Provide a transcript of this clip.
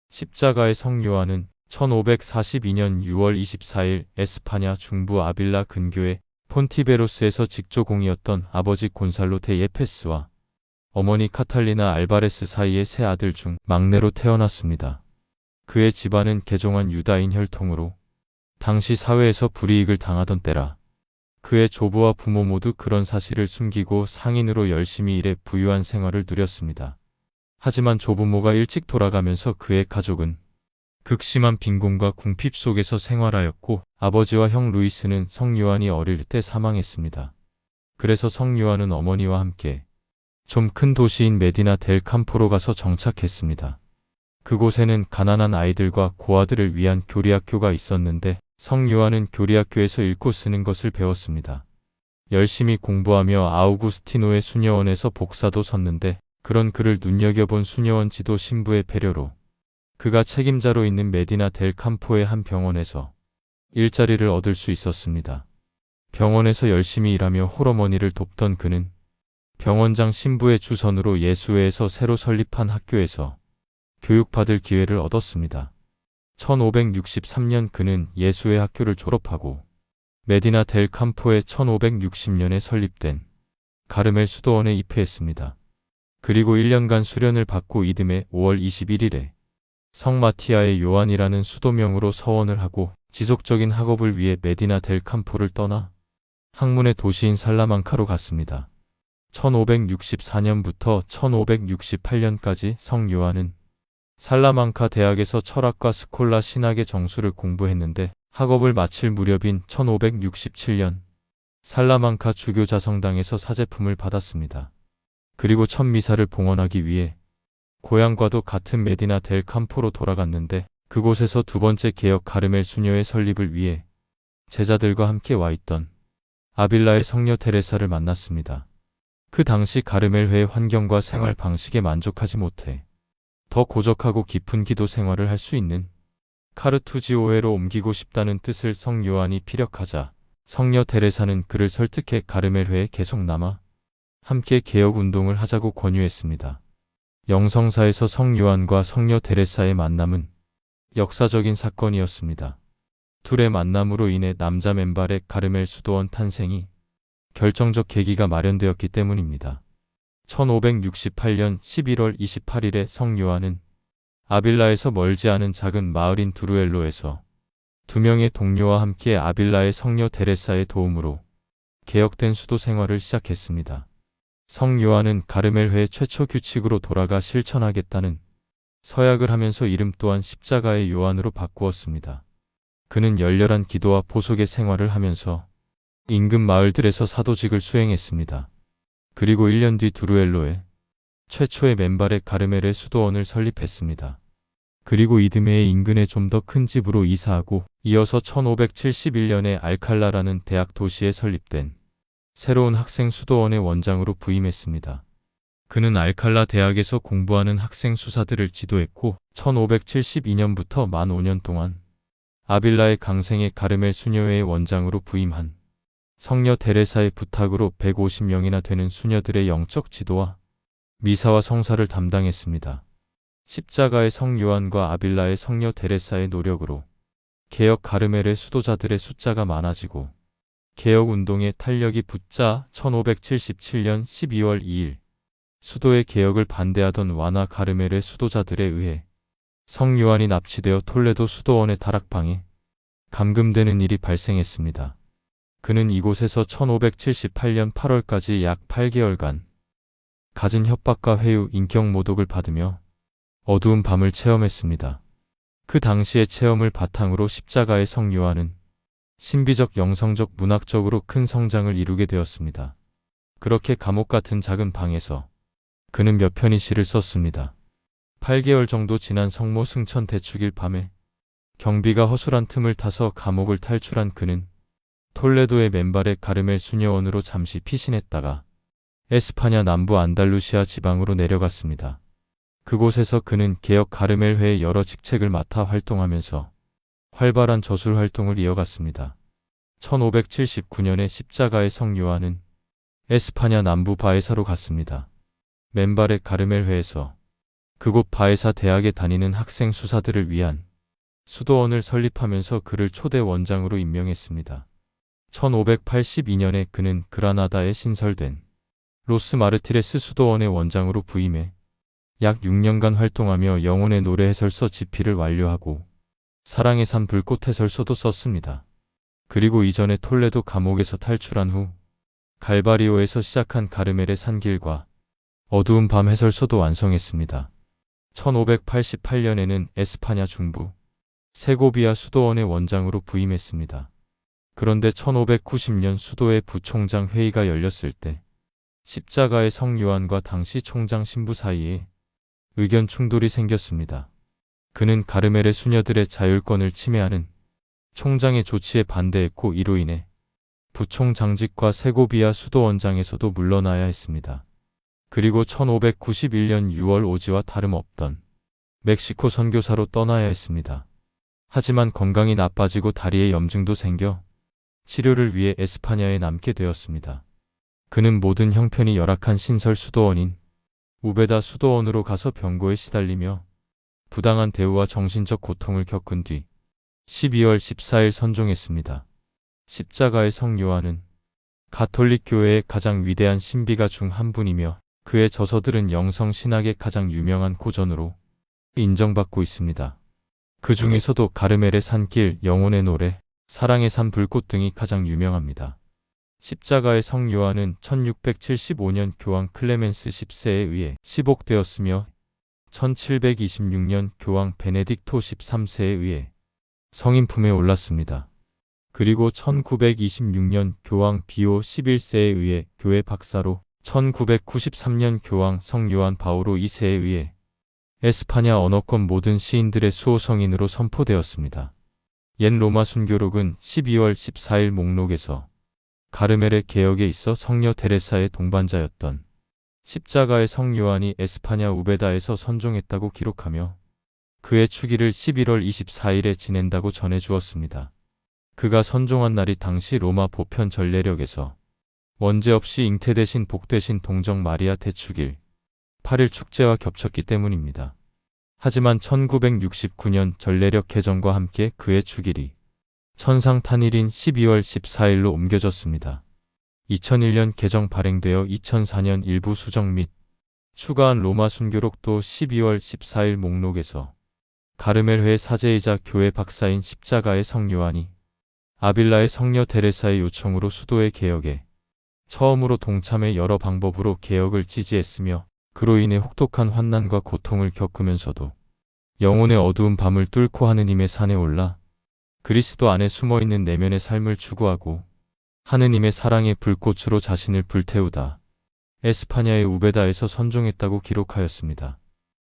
십자가의 성 요한은 1542년 6월 24일 에스파냐 중부 아빌라 근교의 폰티베로스에서 직조공이었던 아버지 곤살로 데 예페스와 어머니 카탈리나 알바레스 사이의 세 아들 중 막내로 태어났습니다. 그의 집안은 개종한 유다인 혈통으로 당시 사회에서 불이익을 당하던 때라 그의 조부와 부모 모두 그런 사실을 숨기고 상인으로 열심히 일해 부유한 생활을 누렸습니다. 하지만 조부모가 일찍 돌아가면서 그의 가족은 극심한 빈곤과 궁핍 속에서 생활하였고 아버지와 형 루이스는 성 요한이 어릴 때 사망했습니다. 그래서 성 요한은 어머니와 함께 좀 큰 도시인 메디나 델 campo로 가서 정착했습니다. 그곳에는 가난한 아이들과 고아들을 위한 교리학교가 있었는데 성 요한은 교리학교에서 읽고 쓰는 것을 배웠습니다. 열심히 공부하며 아우구스티노의 수녀원에서 복사도 섰는데 그런 그를 눈여겨본 수녀원 지도 신부의 배려로 그가 책임자로 있는 메디나 델 campo의 한 병원에서 일자리를 얻을 수 있었습니다. 병원에서 열심히 일하며 홀어머니를 돕던 그는 병원장 신부의 주선으로 예수회에서 새로 설립한 학교에서 교육받을 기회를 얻었습니다. 1563년 그는 예수회 학교를 졸업하고 메디나 델 campo에 1560년에 설립된 가르멜 수도원에 입회했습니다. 그리고 1년간 수련을 받고 이듬해 5월 21일에 성 마티아의 요한이라는 수도명으로 서원을 하고 지속적인 학업을 위해 메디나 델 campo를 떠나 학문의 도시인 살라망카로 갔습니다. 1564년부터 1568년까지 성 요한은 살라망카 대학에서 철학과 스콜라 신학의 정수를 공부했는데 학업을 마칠 무렵인 1567년 살라망카 주교자성당에서 사제품을 받았습니다. 그리고 첫 미사를 봉헌하기 위해 고향과도 같은 메디나 델 campo로 돌아갔는데 그곳에서 두 번째 개혁 가르멜 수녀의 설립을 위해 제자들과 함께 와 있던 아빌라의 성녀 테레사를 만났습니다. 그 당시 가르멜회의 환경과 생활 방식에 만족하지 못해 더 고적하고 깊은 기도 생활을 할 수 있는 카르투지오회로 옮기고 싶다는 뜻을 성 요한이 피력하자 성녀 테레사는 그를 설득해 가르멜회에 계속 남아 함께 개혁 운동을 하자고 권유했습니다. 영성사에서 성 요한과 성녀 테레사의 만남은 역사적인 사건이었습니다. 둘의 만남으로 인해 남자 맨발의 가르멜 수도원 탄생이 결정적 계기가 마련되었기 때문입니다. 1568년 11월 28일에 성 요한은 아빌라에서 멀지 않은 작은 마을인 두루엘로에서 두 명의 동료와 함께 아빌라의 성녀 테레사의 도움으로 개혁된 수도 생활을 시작했습니다. 성 요한은 가르멜회 최초 규칙으로 돌아가 실천하겠다는 서약을 하면서 이름 또한 십자가의 요한으로 바꾸었습니다. 그는 열렬한 기도와 보속의 생활을 하면서 인근 마을들에서 사도직을 수행했습니다. 그리고 1년 뒤 두루엘로에 최초의 맨발의 가르멜의 수도원을 설립했습니다. 그리고 이듬해에 인근의 좀 더 큰 집으로 이사하고 이어서 1571년에 알칼라라는 대학 도시에 설립된 새로운 학생 수도원의 원장으로 부임했습니다. 그는 알칼라 대학에서 공부하는 학생 수사들을 지도했고 1572년부터 만 5년 동안 아빌라의 강생의 가르멜 수녀회의 원장으로 부임한 성녀 테레사의 부탁으로 150명이나 되는 수녀들의 영적 지도와 미사와 성사를 담당했습니다. 십자가의 성 요한과 아빌라의 성녀 테레사의 노력으로 개혁 가르멜의 수도자들의 숫자가 많아지고 개혁 운동의 탄력이 붙자 1577년 12월 2일 수도의 개혁을 반대하던 와나 가르멜의 수도자들에 의해 성 요한이 납치되어 톨레도 수도원의 다락방에 감금되는 일이 발생했습니다. 그는 이곳에서 1578년 8월까지 약 8개월간 갖은 협박과 회유, 인격 모독을 받으며 어두운 밤을 체험했습니다. 그 당시의 체험을 바탕으로 십자가의 성 요한은 신비적 영성적 문학적으로 큰 성장을 이루게 되었습니다. 그렇게 감옥 같은 작은 방에서 그는 몇 편의 시를 썼습니다. 8개월 정도 지난 성모 승천 대축일 밤에 경비가 허술한 틈을 타서 감옥을 탈출한 그는 톨레도의 맨발의 가르멜 수녀원으로 잠시 피신했다가 에스파냐 남부 안달루시아 지방으로 내려갔습니다. 그곳에서 그는 개혁 가르멜회의 여러 직책을 맡아 활동하면서 활발한 저술 활동을 이어갔습니다. 1579년에 십자가의 성 요한은 에스파냐 남부 바에사로 갔습니다. 맨발의 가르멜회에서 그곳 바에사 대학에 다니는 학생 수사들을 위한 수도원을 설립하면서 그를 초대 원장으로 임명했습니다. 1582년에 그는 그라나다에 신설된 로스 마르티레스 수도원의 원장으로 부임해 약 6년간 활동하며 영혼의 노래 해설서 집필을 완료하고 사랑의 산 불꽃 해설서도 썼습니다. 그리고 이전에 톨레도 감옥에서 탈출한 후 갈바리오에서 시작한 가르멜의 산길과 어두운 밤 해설서도 완성했습니다. 1588년에는 에스파냐 중부 세고비아 수도원의 원장으로 부임했습니다. 그런데 1590년 수도의 부총장 회의가 열렸을 때 십자가의 성 요한과 당시 총장 신부 사이에 의견 충돌이 생겼습니다. 그는 가르멜의 수녀들의 자율권을 침해하는 총장의 조치에 반대했고 이로 인해 부총장직과 세고비아 수도원장에서도 물러나야 했습니다. 그리고 1591년 6월 오지와 다름없던 멕시코 선교사로 떠나야 했습니다. 하지만 건강이 나빠지고 다리에 염증도 생겨 치료를 위해 에스파냐에 남게 되었습니다. 그는 모든 형편이 열악한 신설 수도원인 우베다 수도원으로 가서 병고에 시달리며 부당한 대우와 정신적 고통을 겪은 뒤 12월 14일 선종했습니다. 십자가의 성 요한은 가톨릭 교회의 가장 위대한 신비가 중 한 분이며 그의 저서들은 영성 신학의 가장 유명한 고전으로 인정받고 있습니다. 그 중에서도 가르멜의 산길, 영혼의 노래, 사랑의 산 불꽃 등이 가장 유명합니다. 십자가의 성 요한은 1675년 교황 클레멘스 10세에 의해 시복되었으며 1726년 교황 베네딕토 13세에 의해 성인품에 올랐습니다. 그리고 1926년 교황 비오 11세에 의해 교회 박사로 1993년 교황 성 요한 바오로 2세에 의해 에스파냐 언어권 모든 시인들의 수호성인으로 선포되었습니다. 옛 로마 순교록은 12월 14일 목록에서 가르멜의 개혁에 있어 성녀 테레사의 동반자였던 십자가의 성 요한이 에스파냐 우베다에서 선종했다고 기록하며 그의 축일을 11월 24일에 지낸다고 전해주었습니다. 그가 선종한 날이 당시 로마 보편 전례력에서 원죄 없이 잉태되신 복되신 동정 마리아 대축일 8일 축제와 겹쳤기 때문입니다. 하지만 1969년 전례력 개정과 함께 그의 축일이 천상탄일인 12월 14일로 옮겨졌습니다. 2001년 개정 발행되어 2004년 일부 수정 및 추가한 로마 순교록도 12월 14일 목록에서 가르멜회 사제이자 교회 박사인 십자가의 성 요한이 아빌라의 성녀 테레사의 요청으로 수도의 개혁에 처음으로 동참해 여러 방법으로 개혁을 지지했으며 그로 인해 혹독한 환난과 고통을 겪으면서도 영혼의 어두운 밤을 뚫고 하느님의 산에 올라 그리스도 안에 숨어있는 내면의 삶을 추구하고 하느님의 사랑의 불꽃으로 자신을 불태우다 에스파냐의 우베다에서 선종했다고 기록하였습니다.